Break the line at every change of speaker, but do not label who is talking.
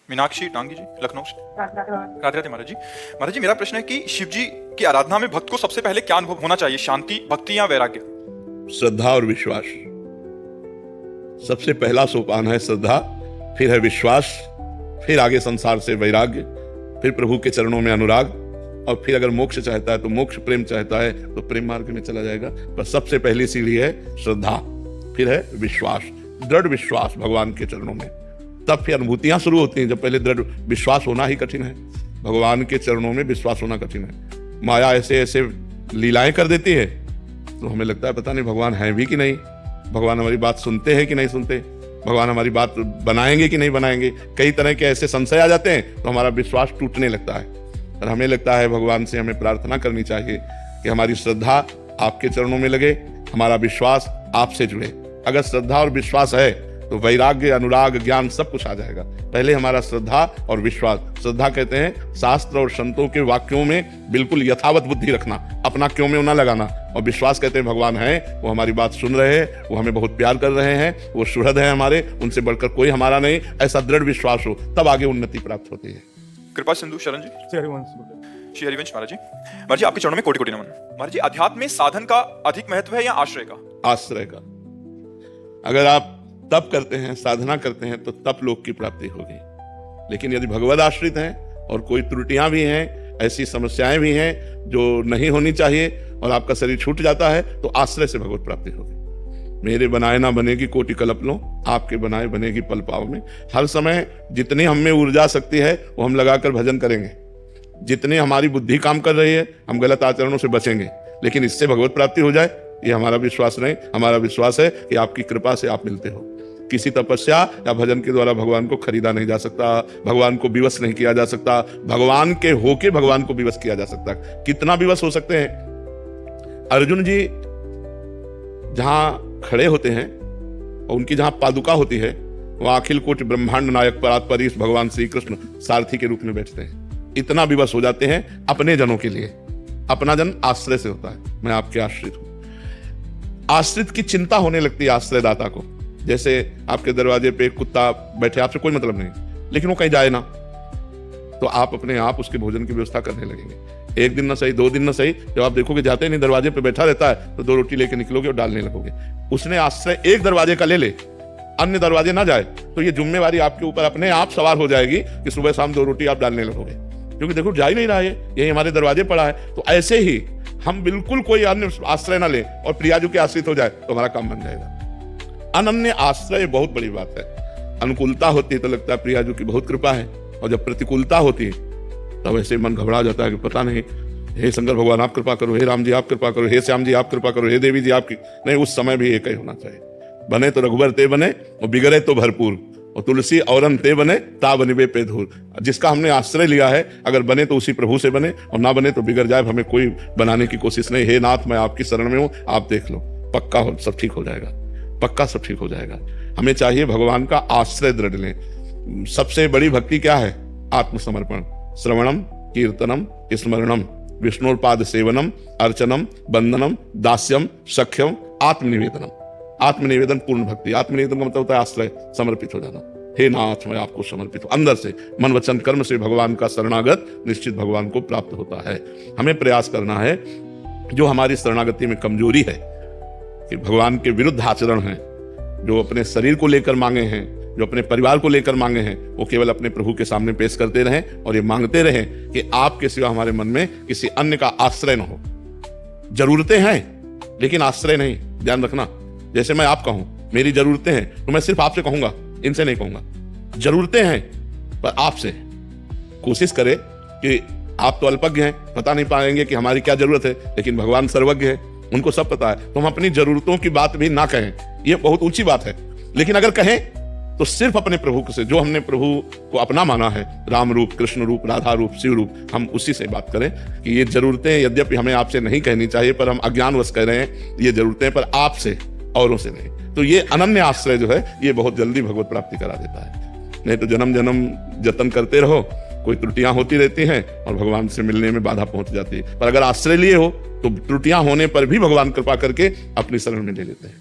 मीनाक्षी डांगी जी, लखनऊ से। राधे राधे महाराज जी। महाराज जी, मेरा प्रश्न है कि शिव जी की आराधना में भक्त को सबसे पहले क्या अनुभव होना चाहिए, शांति, भक्ति या वैराग्य?
श्रद्धा और विश्वास। सबसे पहला सोपान है श्रद्धा, फिर है विश्वास, फिर आगे संसार से वैराग्य, फिर प्रभु के चरणों में अनुराग, और फिर अगर मोक्ष चाहता है तो मोक्ष, प्रेम चाहता है तो प्रेम मार्ग में चला जाएगा। पर सबसे पहली सीढ़ी है श्रद्धा, फिर है विश्वास, दृढ़ विश्वास भगवान के चरणों में। तब फिर अनुभूतियां शुरू होती हैं। जब पहले दृढ़ विश्वास होना ही कठिन है, भगवान के चरणों में विश्वास होना कठिन है। माया ऐसे ऐसे लीलाएं कर देती है तो हमें लगता है पता नहीं भगवान है भी कि नहीं, भगवान हमारी बात सुनते हैं कि नहीं सुनते, भगवान हमारी बात बनाएंगे कि नहीं बनाएंगे। कई तरह के ऐसे संशय आ जाते हैं तो हमारा विश्वास टूटने लगता है। और हमें लगता है भगवान से हमें प्रार्थना करनी चाहिए कि हमारी श्रद्धा आपके चरणों में लगे, हमारा विश्वास आपसे जुड़े। अगर श्रद्धा और विश्वास है तो वैराग्य, अनुराग, ज्ञान सब कुछ आ जाएगा। पहले हमारा श्रद्धा और विश्वास। श्रद्धा कहते हैं शास्त्र और संतों के वाक्यों में बिल्कुल यथावत बुद्धि रखना, अपना क्यों में ना लगाना। और विश्वास कहते हैं भगवान है, वो हमारी बात सुन रहे हैं, वो हमें बहुत प्यार कर रहे हैं, वो सुहृद है हमारे, उनसे बढ़कर कोई हमारा नहीं। ऐसा दृढ़ विश्वास हो तब आगे उन्नति प्राप्त होती है।
कृपा सिंधु शरण जी।
श्री हरिवंश।
श्री हरिवंश महाराज जी। महाराज जी, आपके चरणों में कोटि कोटि नमन। महाराज जी, अध्यात्म में साधन का अधिक महत्व है या आश्रय का?
आश्रय का। अगर आप तप करते हैं, साधना करते हैं तो तप लोक की प्राप्ति होगी। लेकिन यदि भगवद आश्रित हैं और कोई त्रुटियां भी हैं, ऐसी समस्याएं भी हैं जो नहीं होनी चाहिए और आपका शरीर छूट जाता है, तो आश्रय से भगवत प्राप्ति होगी। मेरे बनाए ना बनेगी कोटि कल्प लो, आपके बनाए बनेगी पल पाव में। हर समय जितनी हम में ऊर्जा शक्ति है वो हम लगाकर भजन करेंगे। जितनी हमारी बुद्धि काम कर रही है हम गलत आचरणों से बचेंगे। लेकिन इससे भगवत प्राप्ति हो जाए ये हमारा विश्वास नहीं। हमारा विश्वास है कि आपकी कृपा से आप मिलते हो। किसी तपस्या या भजन के द्वारा भगवान को खरीदा नहीं जा सकता, भगवान को विवश नहीं किया जा सकता। भगवान के होके भगवान को विवश किया जा सकता। कितना विवश हो सकते हैं? अर्जुन जी जहां खड़े होते हैं और उनकी जहां पादुका होती है वहां अखिल कोटि ब्रह्मांड नायक परात्परीश भगवान श्री कृष्ण सारथी के रूप में बैठते हैं। इतना विवश हो जाते हैं अपने जनों के लिए। अपना जन आश्रय से होता है, मैं आपके आश्रित हूं। आश्रित की चिंता होने लगती है आश्रयदाता को। जैसे आपके दरवाजे पे एक कुत्ता बैठे, आपसे कोई मतलब नहीं, लेकिन वो कहीं जाए ना, तो आप अपने आप उसके भोजन की व्यवस्था करने लगेंगे। एक दिन ना सही, 2 दिन ना सही, जब आप देखोगे जाते नहीं दरवाजे पे बैठा रहता है तो 2 रोटी लेके निकलोगे और डालने लगोगे। उसने आश्रय एक दरवाजे का ले ले, अन्य दरवाजे ना जाए, तो ये जिम्मेवारी आपके ऊपर अपने आप सवार हो जाएगी कि सुबह शाम 2 रोटी आप डालने लगोगे, क्योंकि देखो जा ही नहीं रहा है, यही हमारे दरवाजे पड़ा है। तो ऐसे ही हम बिल्कुल कोई अन्य आश्रय ना ले और प्रियाजू के आश्रित हो जाए तो हमारा काम बन जाएगा। अनन्य आश्रय बहुत बड़ी बात है। अनुकूलता होती है तो लगता है प्रियाजू की बहुत कृपा है, और जब प्रतिकूलता होती है तब ऐसे मन घबरा जाता है कि पता नहीं, हे शंकर भगवान आप कृपा करो, हे राम जी आप कृपा करो, हे श्याम जी आप कृपा करो, हे देवी जी आपकी। नहीं, उस समय भी एक ही होना चाहिए। बने तो रघुबर ते बने और बिगड़े तो भरपूर, और तुलसी औरन ते बने ता बनिबे पे धूर। जिसका हमने आश्रय लिया है अगर बने तो उसी प्रभु से बने, और ना बने तो बिगड़ जाए, हमें कोई बनाने की कोशिश नहीं। हे नाथ मैं आपकी शरण में हूं, आप देख लो, पक्का हो सब ठीक हो जाएगा, पक्का सब ठीक हो जाएगा। हमें चाहिए भगवान का आश्रय दृढ़ लें। सबसे बड़ी भक्ति क्या है? आत्मसमर्पण। श्रवणम कीर्तनम स्मरणम विष्णुपाद सेवनम अर्चनम वंदनम दास्यम सख्यम आत्मनिवेदनम। आत्मनिवेदन पूर्ण भक्ति। आत्मनिवेदन का मतलब होता है आश्रय, समर्पित हो जाना। हे नाथ मैं आपको समर्पित हूं। अंदर से मन वचन कर्म से भगवान का शरणागत निश्चित भगवान को प्राप्त होता है। हमें प्रयास करना है जो हमारी शरणागति में कमजोरी है, कि भगवान के विरुद्ध आचरण है, जो अपने शरीर को लेकर मांगे हैं, जो अपने परिवार को लेकर मांगे हैं, वो केवल अपने प्रभु के सामने पेश करते रहें और ये मांगते रहें कि आपके सिवा हमारे मन में किसी अन्य का आश्रय न हो। जरूरतें हैं लेकिन आश्रय नहीं, ध्यान रखना। जैसे मैं आपका हूं, मेरी जरूरतें हैं तो मैं सिर्फ आपसे कहूंगा, इनसे नहीं कहूंगा। जरूरतें हैं पर आपसे। कोशिश करें कि आप तो अल्पज्ञ हैं, पता नहीं पाएंगे कि हमारी क्या जरूरत है, लेकिन भगवान सर्वज्ञ है, उनको सब पता है। तो हम अपनी जरूरतों की बात भी ना कहें, ये बहुत ऊंची बात है। लेकिन अगर कहें तो सिर्फ अपने प्रभु से, जो हमने प्रभु को अपना माना है, राम रूप, कृष्ण रूप, राधा रूप, शिव रूप, हम उसी से बात करें कि ये जरूरतें यद्यपि हमें आपसे नहीं कहनी चाहिए, पर हम अज्ञानवश कह रहे हैं ये जरूरतें, पर आपसे, औरों से नहीं। तो ये अनन्य आश्रय जो है ये बहुत जल्दी भगवत प्राप्ति करा देता है। नहीं तो जन्म जन्म जतन करते रहो, कोई त्रुटियां होती रहती हैं और भगवान से मिलने में बाधा पहुंच जाती है। पर अगर आश्रय लिए हो तो त्रुटियां होने पर भी भगवान कृपा करके अपनी शरण में ले लेते हैं।